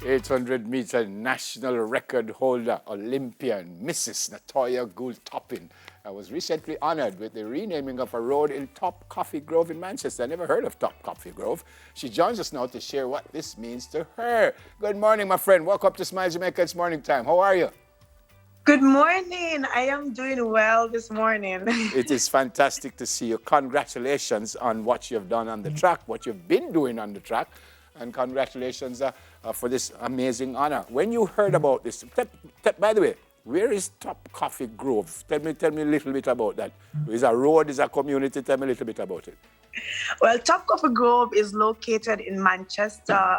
800-meter national record holder, Olympian, Mrs. Natoya Goule Toppin, was recently honored with the renaming of a road in Top Coffee Grove in Manchester. I never heard of Top Coffee Grove. She joins us now to share what this means to her. Good morning, my friend. Welcome to Smile Jamaica. It's morning time. How are you? Good morning. I am doing well this morning. It is fantastic to see you. Congratulations on what you've done on the track, what you've been doing on the track, and congratulations for this amazing honor. When you heard about this, by the way, where is Top Coffee Grove? Tell me a little bit about that. Is a road, is a community? Tell me a little bit about it. Well, Top Coffee Grove is located in Manchester,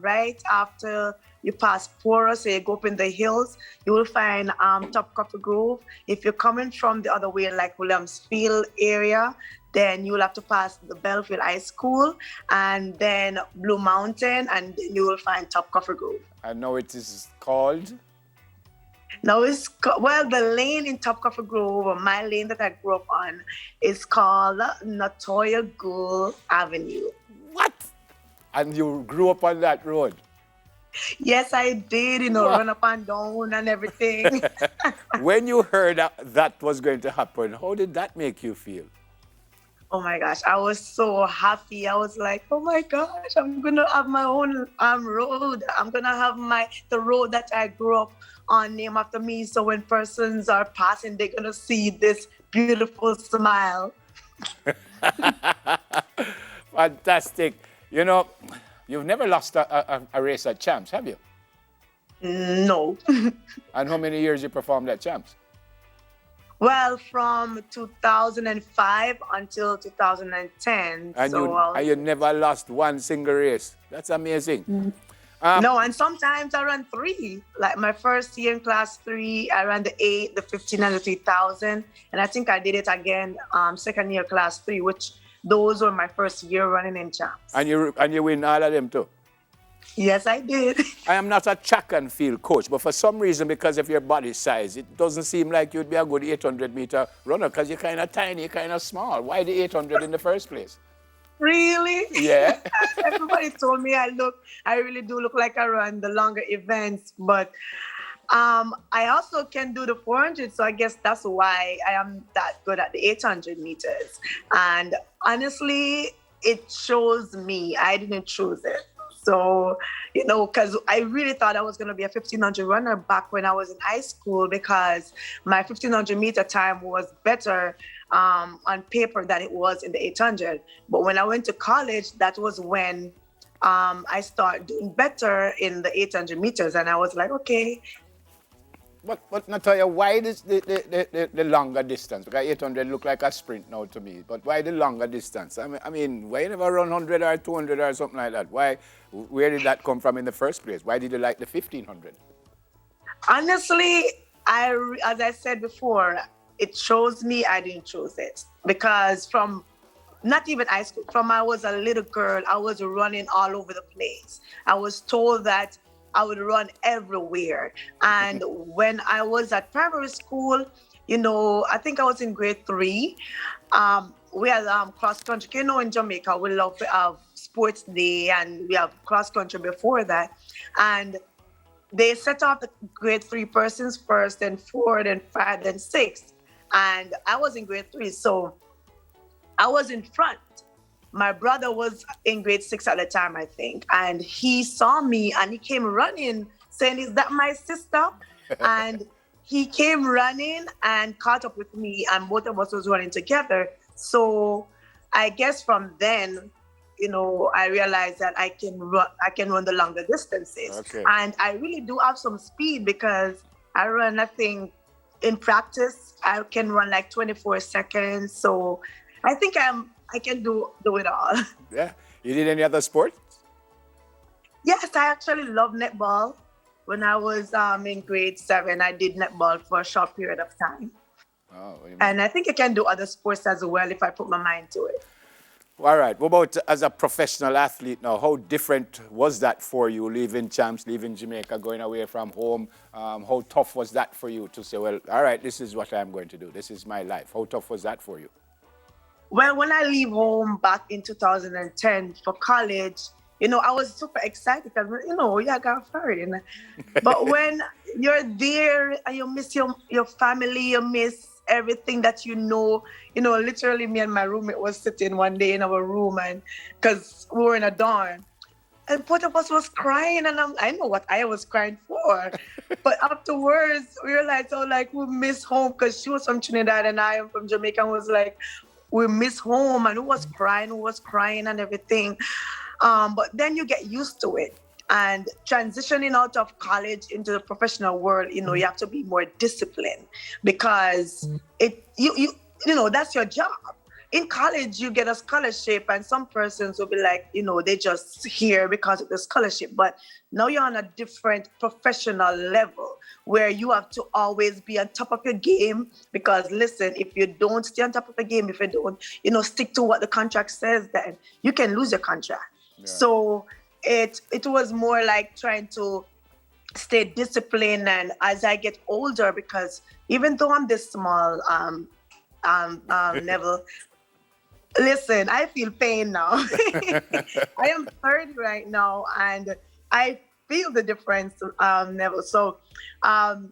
right after you pass Porus, so you go up in the hills, you will find Top Coffee Grove. If you're coming from the other way, like Williamsfield area, then you will have to pass the Belfield High School and then Blue Mountain, and then you will find Top Coffee Grove. I know it is called? Now, the lane in Top Coffee Grove, or my lane that I grew up on, is called Natoya Goule Avenue. What? And you grew up on that road? Yes, I did, run up and down and everything. When you heard that was going to happen, how did that make you feel? Oh my gosh, I was so happy. I was like, oh my gosh, I'm going to have my own road. I'm going to have the road that I grew up on named after me. So when persons are passing, they're going to see this beautiful smile. Fantastic. You know, you've never lost a race at Champs, have you? No. And how many years you performed at Champs? Well, from 2005 until 2010. And you never lost one single race. That's amazing. No, and sometimes I ran 3. Like my first year in class 3, I ran the 8, the 15, and the 3000. And I think I did it again second year class 3, which those were my first year running in Champs. And you win all of them too? Yes, I did. I am not a track and field coach, but for some reason, because of your body size, it doesn't seem like you'd be a good 800-meter runner because you're kind of tiny, kind of small. Why the 800 in the first place? Really? Yeah. Everybody told me I really do look like I run the longer events, but I also can do the 400, so I guess that's why I am that good at the 800 meters. And honestly, it shows me. I didn't choose it. So, because I really thought I was going to be a 1500 runner back when I was in high school, because my 1500 meter time was better on paper than it was in the 800. But when I went to college, that was when I started doing better in the 800 meters. And I was like, okay. But Natoya, why is the longer distance? Because 800 look like a sprint now to me. But why the longer distance? I mean, why you never run 100 or 200 or something like that? Where did that come from in the first place? Why did you like the 1500? Honestly, as I said before, it shows me I didn't choose it. Because from not even high school, from I was a little girl, I was running all over the place. I was told that I would run everywhere. And when I was at primary school, I think I was in grade 3. We had cross country. In Jamaica, we love to have sports day, and we have cross country before that. And they set off the grade 3 persons first, then 4, then 5, then 6. And I was in grade 3, so I was in front. My brother was in grade 6 at the time, I think. And he saw me and he came running saying, "Is that my sister?" And he came running and caught up with me, and both of us was running together. So I guess from then, I realized that I can run the longer distances. Okay. And I really do have some speed, because I run, I think, in practice, I can run like 24 seconds. So I think I can do it all. Yeah. You did any other sport? Yes, I actually love netball. When I was in grade 7, I did netball for a short period of time. Oh, and I think I can do other sports as well if I put my mind to it. All right. What about as a professional athlete now? How different was that for you, leaving Champs, leaving Jamaica, going away from home? How tough was that for you to say, well, all right, this is what I'm going to do. This is my life. How tough was that for you? Well, when I leave home back in 2010 for college, I was super excited because, yeah, got foreign. But when you're there and you miss your family, you miss everything that literally me and my roommate was sitting one day in our room and because we were in a dorm. And both of us was crying, and I know what I was crying for. But afterwards, we realized, like, we miss home because she was from Trinidad and I am from Jamaica. And was like, we miss home, and who was crying and everything. But then you get used to it. And transitioning out of college into the professional world, you have to be more disciplined because that's your job. In college, you get a scholarship, and some persons will be like, they just here because of the scholarship. But now you're on a different professional level where you have to always be on top of your game. Because listen, if you don't stay on top of the game, if you don't, stick to what the contract says, then you can lose your contract. Yeah. So it was more like trying to stay disciplined, and as I get older, because even though I'm this small, Neville. Listen, I feel pain now. I am 30 right now, and I feel the difference, Neville. So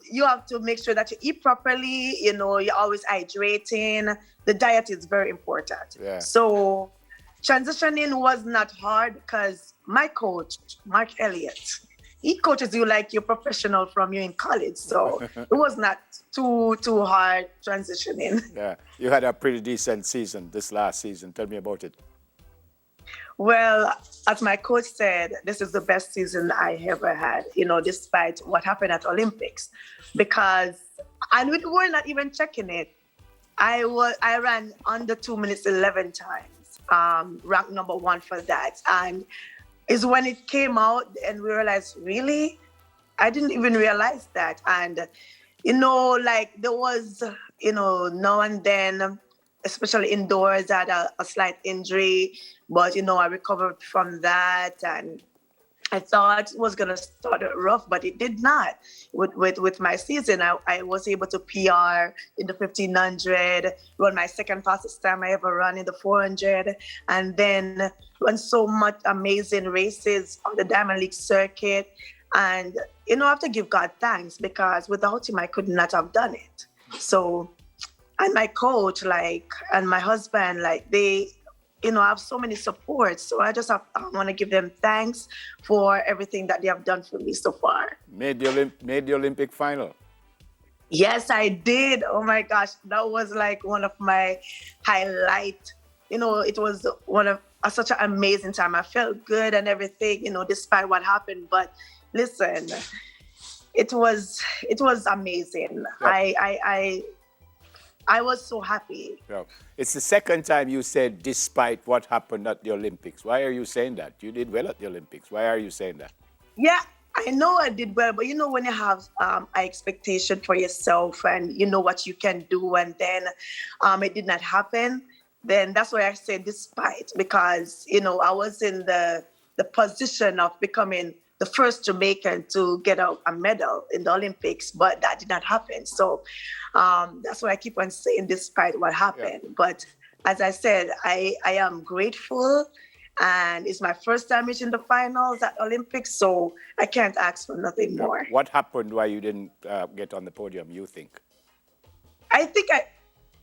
you have to make sure that you eat properly. You're always hydrating. The diet is very important. Yeah. So transitioning was not hard because my coach, Mark Elliott, he coaches you like you're professional from you in college. So it was not too hard transitioning. Yeah, you had a pretty decent season this last season. Tell me about it. Well, as my coach said, this is the best season I ever had, despite what happened at Olympics. And we were not even checking it. I ran under 2 minutes 11 times, ranked number 1 for that. And is when it came out and we realized, really? I didn't even realize that. And, like there was, now and then, especially indoors, I had a slight injury, but, I recovered from that. And I thought it was going to start rough, but it did not. With my season, I was able to PR in the 1500, run my second fastest time I ever run in the 400, and then run so much amazing races on the Diamond League circuit. And, I have to give God thanks because without him, I could not have done it. So, and my coach, and my husband, they, I have so many supports. So I want to give them thanks for everything that they have done for me so far. Made the Olympic final. Yes, I did. Oh my gosh, that was one of my highlights. It was such an amazing time. I felt good and everything, despite what happened. But listen, it was amazing. Yep. I was so happy. Yeah. It's the second time you said, despite what happened at the Olympics. Why are you saying that? You did well at the Olympics. Why are you saying that? Yeah, I know I did well, but when you have an expectation for yourself and you know what you can do, and then it did not happen, then that's why I say despite, because, I was in the position of becoming the first Jamaican to get a medal in the Olympics, but that did not happen. So that's why I keep on saying despite what happened. Yeah. But as I said, I am grateful, and it's my first time reaching the finals at Olympics, so I can't ask for nothing more. What happened why you didn't get on the podium, you think? I think I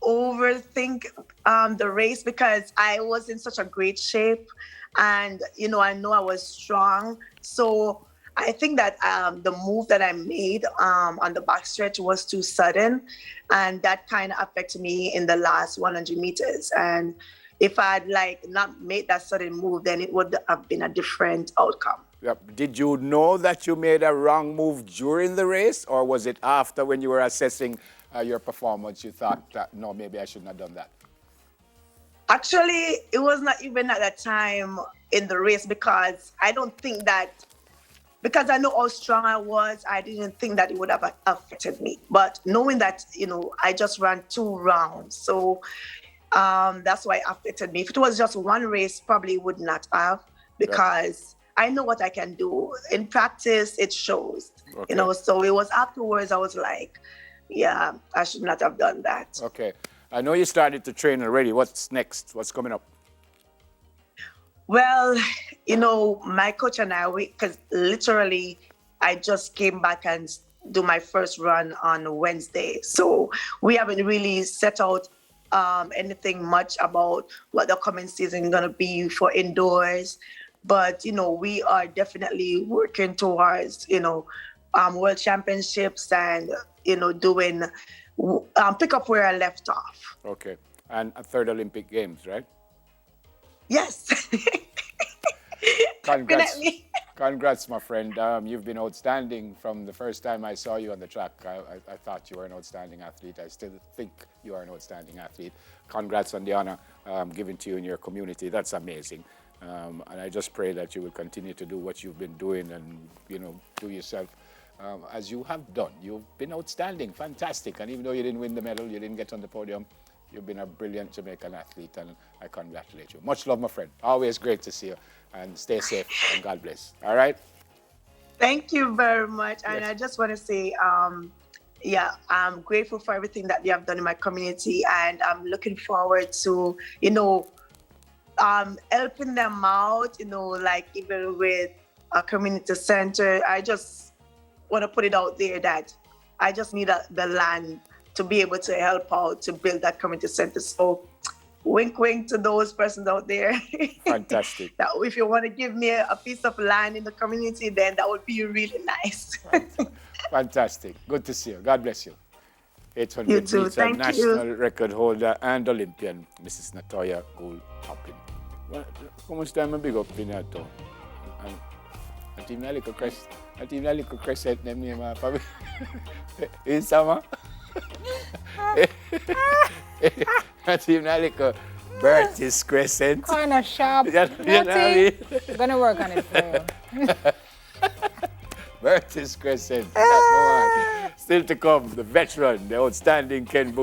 overthink the race because I was in such a great shape, and I know I was strong. So I think that the move that I made on the backstretch was too sudden, and that kind of affected me in the last 100 meters. And if I'd not made that sudden move, then it would have been a different outcome. Yep. Did you know that you made a wrong move during the race, or was it after, when you were assessing your performance, you thought that, no, maybe I shouldn't have done that? Actually, it was not even at that time in the race, because I don't think that, because I know how strong I was, I didn't think that it would have affected me. But knowing that, I just ran 2 rounds. So that's why it affected me. If it was just one race, probably would not have, because I know what I can do. In practice, it shows, okay. So it was afterwards, I was like, yeah, I should not have done that. Okay. I know you started to train already. What's next? What's coming up? Well, my coach and I, because literally, I just came back and do my first run on Wednesday. So we haven't really set out anything much about what the coming season is going to be for indoors. But, we are definitely working towards, world championships and, doing, pick up where I left off. Okay. And a third Olympic Games, right? Yes. Congrats. Definitely. Congrats, my friend. You've been outstanding from the first time I saw you on the track. I thought you were an outstanding athlete. I still think you are an outstanding athlete. Congrats on the honor given to you in your community. That's amazing. And I just pray that you will continue to do what you've been doing and, do yourself as you have done. You've been outstanding, fantastic. And even though you didn't win the medal, you didn't get on the podium, you've been a brilliant Jamaican athlete, and I congratulate you. Much love, my friend. Always great to see you. And stay safe, and God bless. All right? Thank you very much. And Yes. I just want to say, I'm grateful for everything that you have done in my community. And I'm looking forward to, helping them out, like even with a community center. I just want to put it out there that I just need the land to be able to help out to build that community center. So wink, wink to those persons out there. Fantastic. That if you want to give me a piece of land in the community, then that would be really nice. Fantastic. Good to see you. God bless you. 800 You too. meter Thank national you. record holder and Olympian, Mrs. Natoya Goule. How much time I big up in that town? And team like a crescent name name for me. In summer. A team like a Bertis crescent. Kind of sharp. You know what I mean? I'm gonna work on it for you. Bertis crescent. That one. Still to come, the veteran, the outstanding Ken Boone.